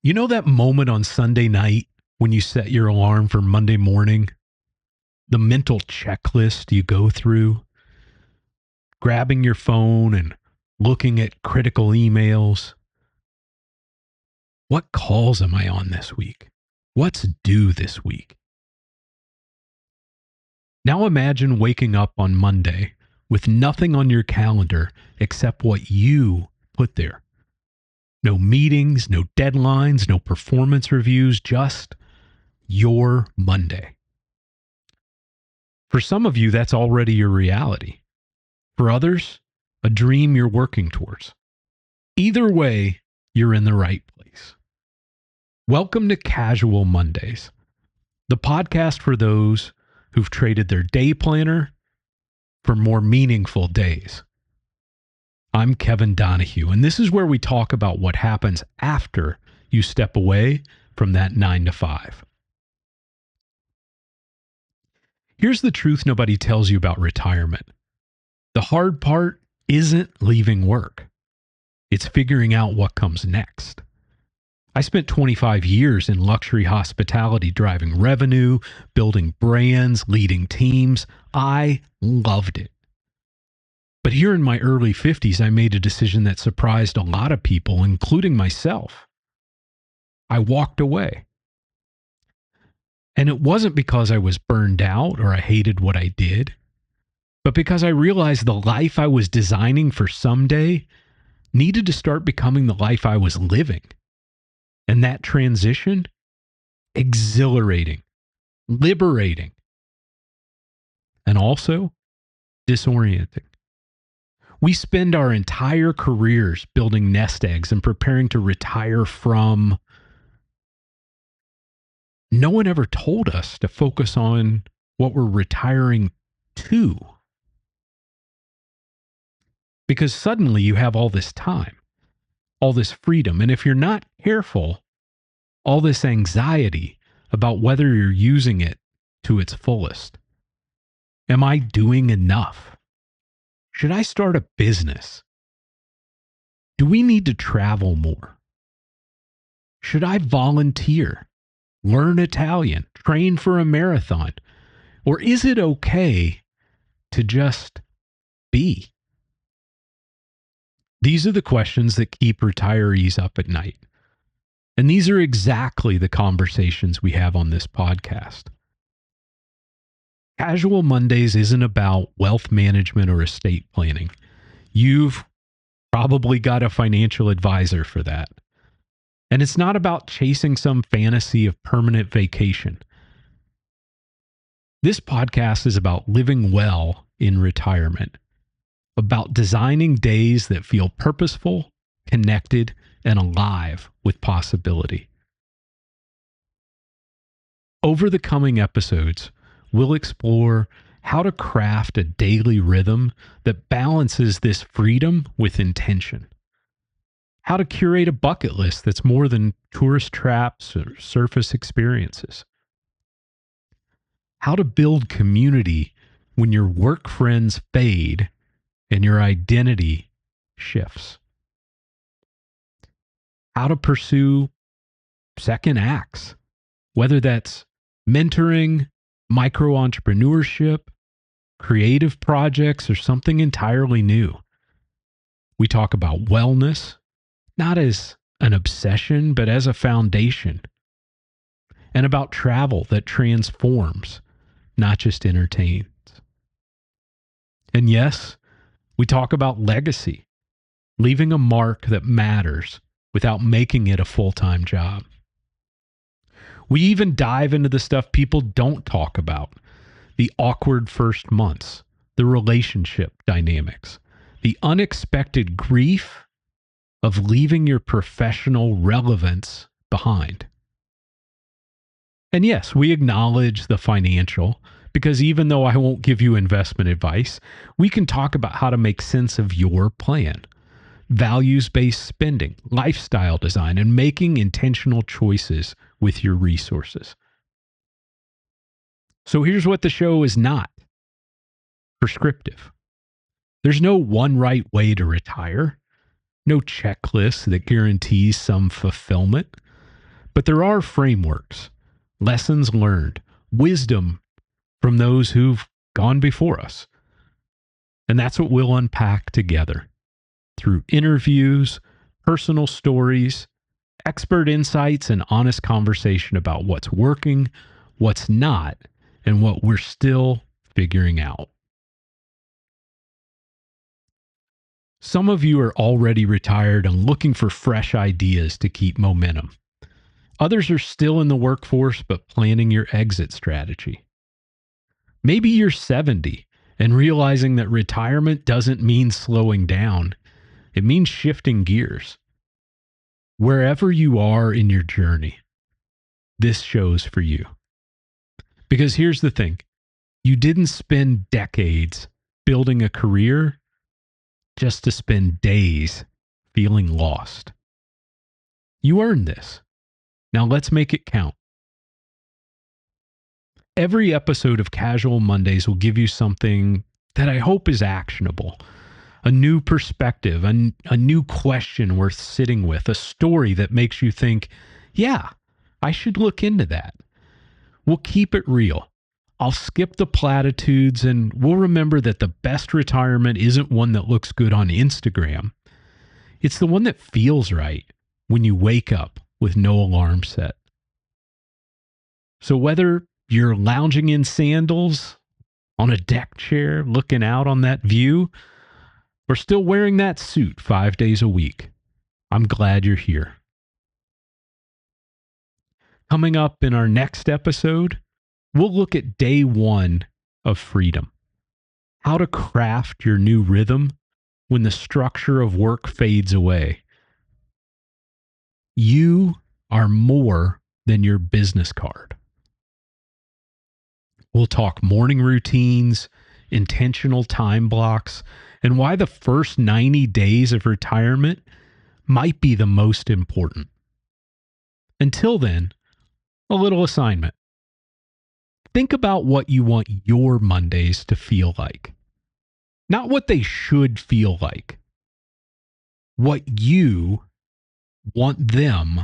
You know that moment on Sunday night when you set your alarm for Monday morning? The mental checklist you go through, grabbing your phone and looking at critical emails. What calls am I on this week? What's due this week? Now imagine waking up on Monday with nothing on your calendar except what you put there. No meetings, no deadlines, no performance reviews, just your Monday. For some of you, that's already your reality. For others, a dream you're working towards. Either way, you're in the right place. Welcome to Casual Mondays, the podcast for those who've traded their day planner for more meaningful days. I'm Kevin Donahue, and this is where we talk about what happens after you step away from that 9 to 5. Here's the truth nobody tells you about retirement. The hard part isn't leaving work. It's figuring out what comes next. I spent 25 years in luxury hospitality, driving revenue, building brands, leading teams. I loved it. But here in my early 50s, I made a decision that surprised a lot of people, including myself. I walked away. And it wasn't because I was burned out or I hated what I did, but because I realized the life I was designing for someday needed to start becoming the life I was living. And that transition, exhilarating, liberating, and also disorienting. We spend our entire careers building nest eggs and preparing to retire from. No one ever told us to focus on what we're retiring to. Because suddenly you have all this time, all this freedom, and if you're not careful, all this anxiety about whether you're using it to its fullest. Am I doing enough? Should I start a business? Do we need to travel more? Should I volunteer, learn Italian, train for a marathon? Or is it okay to just be? These are the questions that keep retirees up at night. And these are exactly the conversations we have on this podcast. Casual Mondays isn't about wealth management or estate planning. You've probably got a financial advisor for that. And it's not about chasing some fantasy of permanent vacation. This podcast is about living well in retirement, about designing days that feel purposeful, connected, and alive with possibility. Over the coming episodes, we'll explore how to craft a daily rhythm that balances this freedom with intention. How to curate a bucket list that's more than tourist traps or surface experiences. How to build community when your work friends fade and your identity shifts. How to pursue second acts, whether that's mentoring, micro-entrepreneurship, creative projects, or something entirely new. We talk about wellness, not as an obsession, but as a foundation. And about travel that transforms, not just entertains. And yes, we talk about legacy, leaving a mark that matters without making it a full-time job. We even dive into the stuff people don't talk about, the awkward first months, the relationship dynamics, the unexpected grief of leaving your professional relevance behind. And yes, we acknowledge the financial, because even though I won't give you investment advice, we can talk about how to make sense of your plan, values-based spending, lifestyle design, and making intentional choices with your resources. So here's what the show is not: prescriptive. There's no one right way to retire, no checklist that guarantees some fulfillment. But there are frameworks, lessons learned, wisdom from those who've gone before us. And that's what we'll unpack together through interviews, personal stories, expert insights, and honest conversation about what's working, what's not, and what we're still figuring out. Some of you are already retired and looking for fresh ideas to keep momentum. Others are still in the workforce but planning your exit strategy. Maybe you're 70 and realizing that retirement doesn't mean slowing down. It means shifting gears. Wherever you are in your journey, this show's for you. Because here's the thing. You didn't spend decades building a career just to spend days feeling lost. You earned this. Now let's make it count. Every episode of Casual Mondays will give you something that I hope is actionable, a new perspective, a new question worth sitting with, a story that makes you think, yeah, I should look into that. We'll keep it real. I'll skip the platitudes, and we'll remember that the best retirement isn't one that looks good on Instagram. It's the one that feels right when you wake up with no alarm set. So whether you're lounging in sandals on a deck chair looking out on that view, or still wearing that suit 5 days a week, I'm glad you're here. Coming up in our next episode, we'll look at day 1 of freedom. How to craft your new rhythm when the structure of work fades away. You are more than your business card. We'll talk morning routines, intentional time blocks, and why the first 90 days of retirement might be the most important. Until then, a little assignment. Think about what you want your Mondays to feel like. Not what they should feel like. What you want them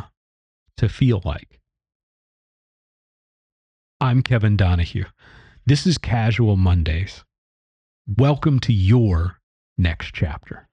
to feel like. I'm Kevin Donahue. This is Casual Mondays. Welcome to your next chapter.